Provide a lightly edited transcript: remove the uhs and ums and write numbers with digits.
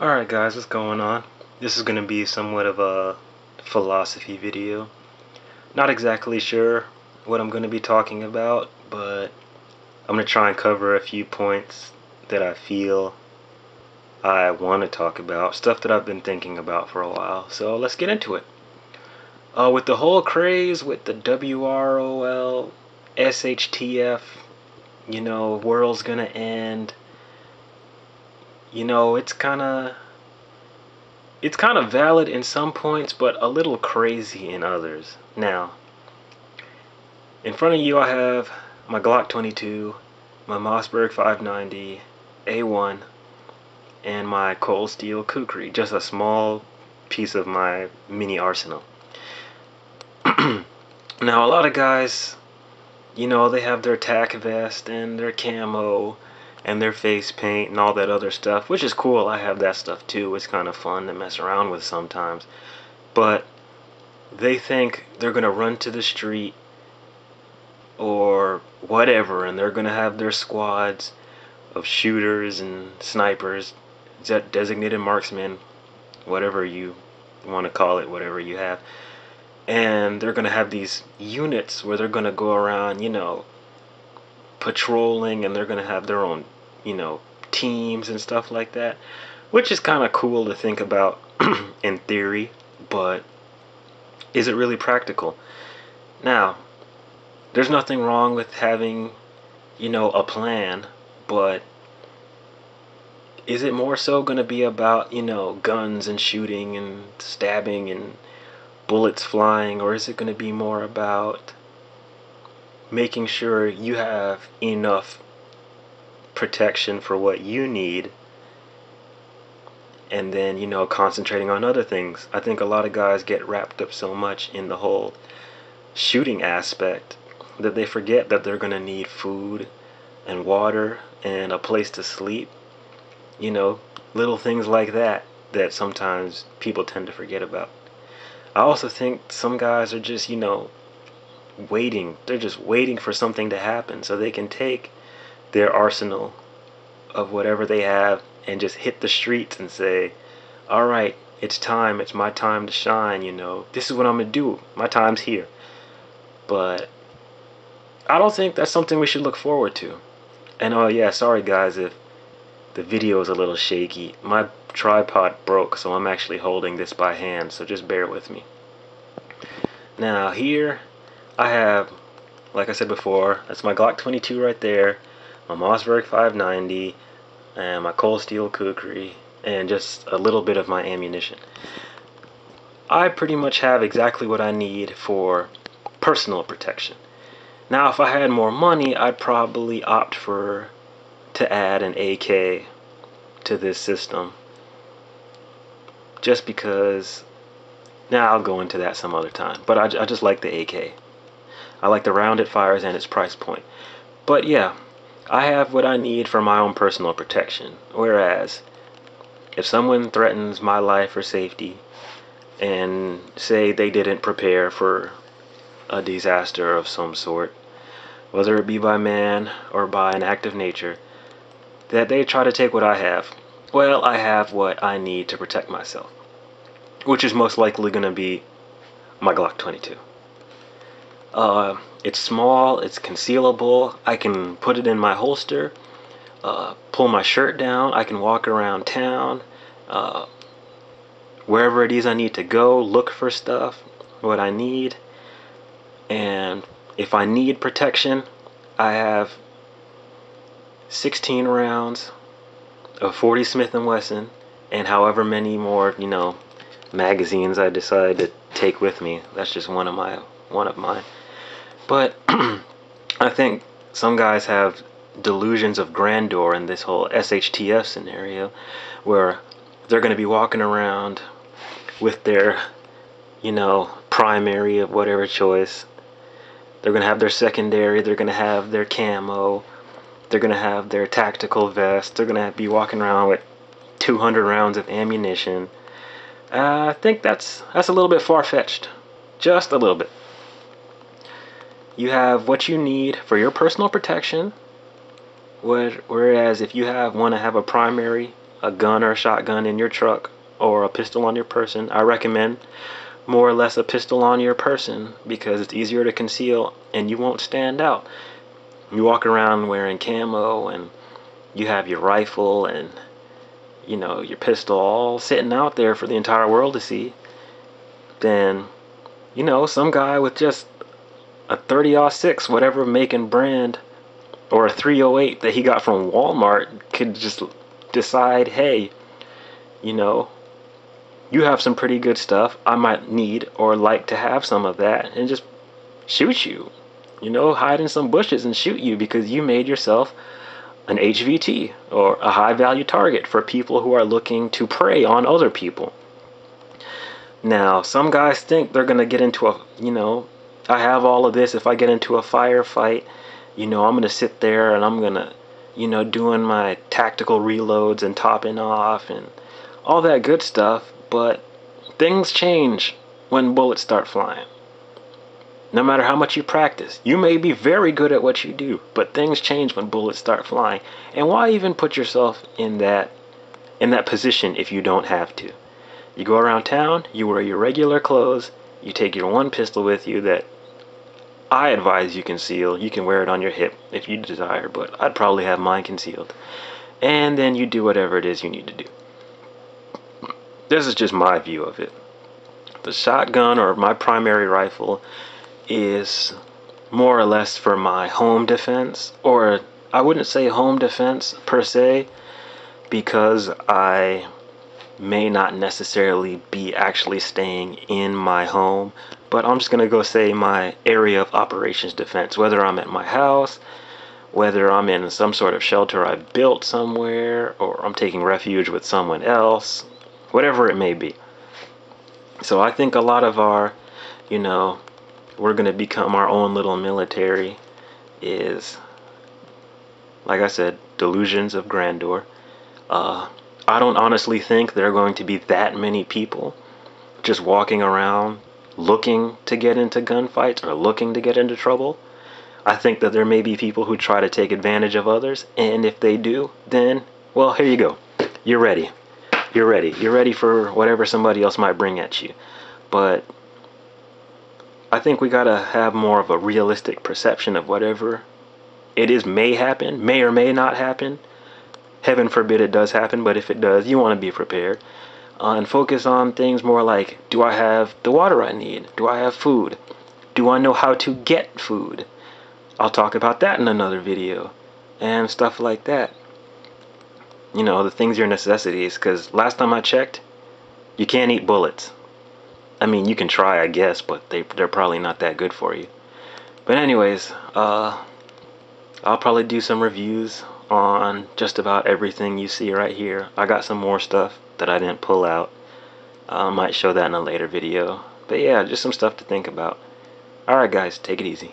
Alright guys, what's going on? This is going to be somewhat of a philosophy video. Not exactly sure what I'm going to be talking about, but I'm going to try and cover a few points that I feel I want to talk about. Stuff that I've been thinking about for a while. So let's get into it. With the whole craze with the WROL, SHTF, world's going to end. It's kind of valid in some points, but a little crazy in others. Now, in front of you I have my Glock 22, my Mossberg 590, A1, and my cold steel kukri, just a small piece of my mini arsenal. Now, a lot of guys, they have their tack vest and their camo and their face paint and all that other stuff, which is cool. I have that stuff too. It's kind of fun to mess around with sometimes. But they think they're going to run to the street or whatever, and they're going to have their squads of shooters and snipers, designated marksmen, whatever you want to call it, whatever you have. And they're going to have these units where they're going to go around, patrolling, and they're going to have their own, teams and stuff like that, which is kind of cool to think about in theory, but is it really practical? Now, there's nothing wrong with having, a plan, but is it more so going to be about, guns and shooting and stabbing and bullets flying, or is it going to be more about making sure you have enough protection for what you need, and then concentrating on other things? I think a lot of guys get wrapped up so much in the whole shooting aspect that they forget that they're going to need food and water and a place to sleep, little things like that sometimes people tend to forget about. I also think some guys are just waiting. They're just waiting for something to happen so they can take their arsenal of whatever they have and just hit the streets and say, alright, it's time, it's my time to shine, this is what I'm gonna do, my time's here. But I don't think that's something we should look forward to. And oh yeah, sorry guys if the video is a little shaky. My tripod broke, so I'm actually holding this by hand, so just bear with me. Now here I have, like I said before, that's my Glock 22 right there, my Mossberg 590, and my cold steel kukri, and just a little bit of my ammunition. I pretty much have exactly what I need for personal protection. Now, if I had more money, I'd probably opt to add an AK to this system, just because. Now, I'll go into that some other time, but I just like the AK. I like the round it fires and its price point. But yeah, I have what I need for my own personal protection. Whereas, if someone threatens my life or safety, and say they didn't prepare for a disaster of some sort, whether it be by man or by an act of nature, that they try to take what I have, well, I have what I need to protect myself, which is most likely going to be my Glock 22. It's small, it's concealable, I can put it in my holster, pull my shirt down, I can walk around town, wherever it is I need to go, look for stuff, what I need. And if I need protection, I have 16 rounds of 40 Smith & Wesson, and however many more, magazines I decide to take with me. That's just one of mine. But I think some guys have delusions of grandeur in this whole SHTF scenario, where they're going to be walking around with their, primary of whatever choice. They're going to have their secondary, they're going to have their camo, they're going to have their tactical vest, they're going to be walking around with 200 rounds of ammunition. I think that's a little bit far-fetched. Just a little bit. You have what you need for your personal protection, whereas if you want to have a primary, a gun or a shotgun in your truck or a pistol on your person, I recommend more or less a pistol on your person because it's easier to conceal and you won't stand out. You walk around wearing camo and you have your rifle and your pistol all sitting out there for the entire world to see, then some guy with just a 30-06, whatever make and brand, or a 308 that he got from Walmart could just decide, hey, you have some pretty good stuff, I might need or like to have some of that, and just shoot you. Hide in some bushes and shoot you because you made yourself an HVT or a high value target for people who are looking to prey on other people. Now, some guys think they're going to get into I have all of this. If I get into a firefight, I'm going to sit there and I'm going to, doing my tactical reloads and topping off and all that good stuff. But things change when bullets start flying. No matter how much you practice, you may be very good at what you do, but things change when bullets start flying. And why even put yourself in that position if you don't have to? You go around town, you wear your regular clothes, you take your one pistol with you that I advise you conceal. You can wear it on your hip if you desire, but I'd probably have mine concealed. And then you do whatever it is you need to do. This is just my view of it. The shotgun or my primary rifle is more or less for my home defense, or I wouldn't say home defense per se, because I may not necessarily be actually staying in my home, but I'm just gonna go say my area of operations defense, whether I'm at my house, whether I'm in some sort of shelter I built somewhere, or I'm taking refuge with someone else, whatever it may be. So I think a lot of our, we're going to become our own little military is, like I said, delusions of grandeur. I don't honestly think there are going to be that many people just walking around looking to get into gunfights or looking to get into trouble. I think that there may be people who try to take advantage of others, and if they do, then, well, here you go. You're ready. You're ready. You're ready for whatever somebody else might bring at you. But I think we gotta have more of a realistic perception of whatever it is may happen, may or may not happen. Heaven forbid it does happen, but if it does, you want to be prepared. And focus on things more like, do I have the water I need? Do I have food? Do I know how to get food? I'll talk about that in another video. And stuff like that. The things are necessities, because last time I checked, you can't eat bullets. I mean, you can try, I guess, but they're probably not that good for you. But anyways, I'll probably do some reviews on just about everything you see right here. I got some more stuff that I didn't pull out. I might show that in a later video. But yeah, just some stuff to think about. Alright guys, take it easy.